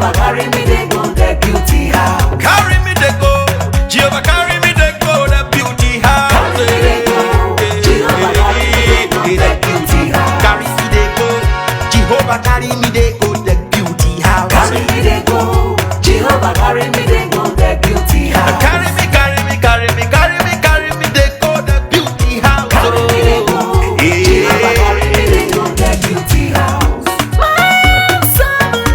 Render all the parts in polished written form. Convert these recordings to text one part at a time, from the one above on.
Jehovah carry me, they go the beauty house. Carry me, they go. Jehovah carry me, they go the beauty house. Carry me, they go. Jehovah carry me, they go the beauty house. Carry me, they go. Jehovah carry me, they go the beauty house. Carry me, they go. Jehovah carry me, they go the beauty house. Carry me, carry me, carry me, carry me, carry me, they go the beauty house. Carry me, they go. Jehovah carry me, they go the beauty house. My hands are blessed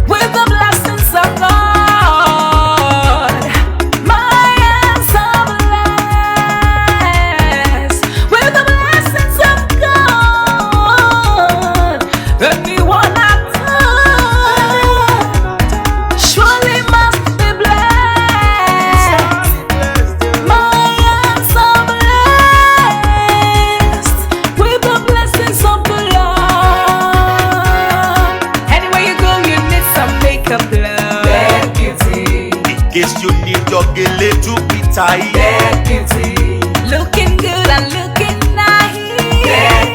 with the blessings of God. My hands are blessed with the blessings of God. Anyone I touch surely must be blessed. My hands are blessed with the blessings of the Lord. Anywhere you go, you need some makeup, love. That beauty, In case you need your gele to be tight. that beauty, Looking good and looking that nice.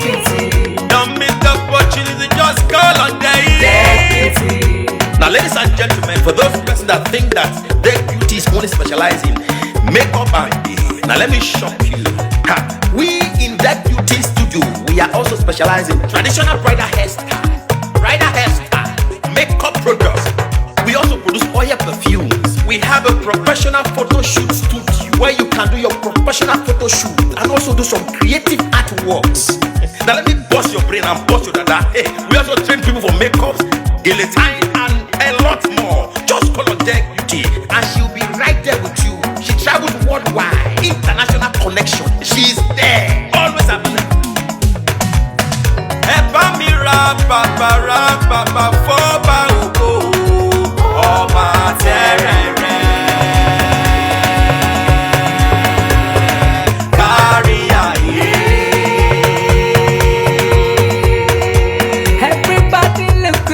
beauty, Don't miss the opportunity, just call on that day. beauty. Now, ladies and gentlemen, for those persons that think that their beauty is only specializing in makeup and hair, now let me shock you. Ha, we in that beauty studio, we are also specializing in traditional bridal hairstyle, makeup products. We also produce oil perfumes. We have a professional photo shoot studio where you can do your professional photo shoot and also do some creative artworks. Now let me bust your brain and bust your dada. Hey, we also train people for makeups, guillotine, and a lot more. Just call on Deck Beauty and she'll be right there with you. She travels worldwide, international connection. She's there, always available. Eba mi ra baba foba ogo ọba terere kárí ayé. Everybody look,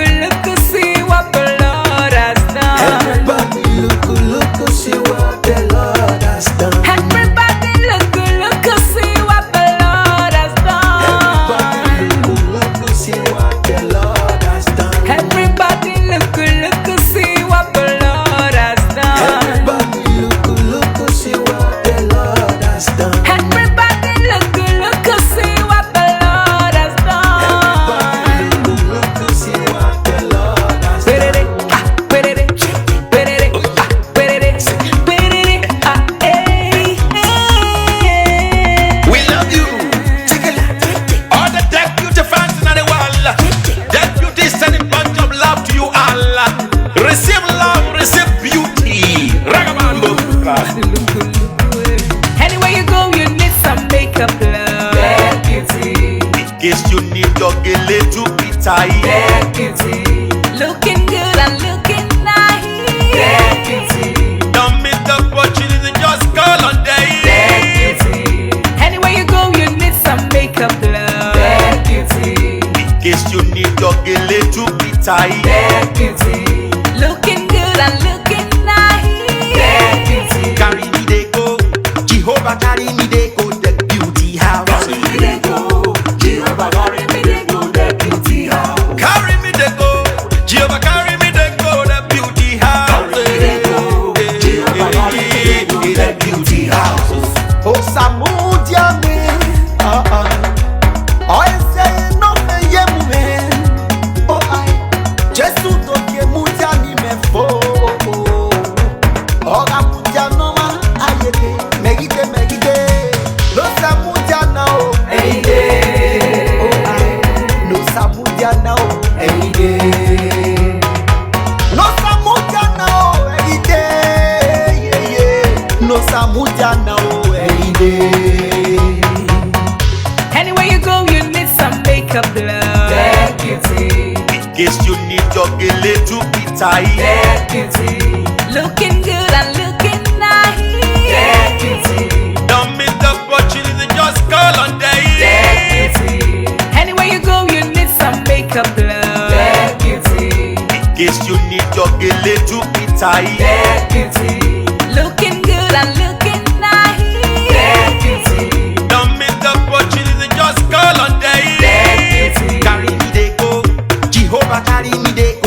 see what the Lord has done. Everybody look, see what the Lord has done. Everybody look, see what the Lord has done. Everybody look, see what the Lord has done. Everybody look, see what the Lord has done. Everybody look, see what the Lord has done. Everybody look, see what the Lord has done. Everybody look, see what the Lord has done. We love you. All the Deck Beauty fans in the world. Deck Beauty is sending bunch of love to you all. Receive love, receive beauty. Ragabambo. Anywhere you go, you need some makeup, love. That beauty, In case you need your gele to be tight. that beauty, Looking good and looking that nice. beauty, Don't miss the opportunity, just call on that day. beauty, Anywhere you go, you need some makeup, love. that beauty, In case you need your gele to be tight. that beauty, Looking good and looking nice. that beauty. Carry me, they go. Jehovah carry me, they go. The beauty house. Carry me, they go. Jehovah carry me, they go the beauty house. Carry me, they go. Jehovah carry me, they go. The beauty house. Carry me, they go. Jehovah carry me, they go the beauty house. Oh, Samudia me, oh, say no me ye me, oh I, Jesu to ke mudia ni me fo, oh mudia no ma ayete, megide, no Samudia now, Hey day, oh I, no Samudia now, hey day, no Samudia now, yeah, no Samudia now, Anywhere you go, you need some makeup, love. that beauty, In case you need your gele to be tight. that beauty, Looking good and looking that nice. beauty, Don't miss the opportunity, just call on day. that beauty, Anywhere you go, you need some makeup, love. that beauty, In case you need your gele to be tight. that beauty, Looking good and looking nice. that beauty, Don't miss the opportunity, just call on day. that beauty. Carry me, they go. Jehovah carry me dey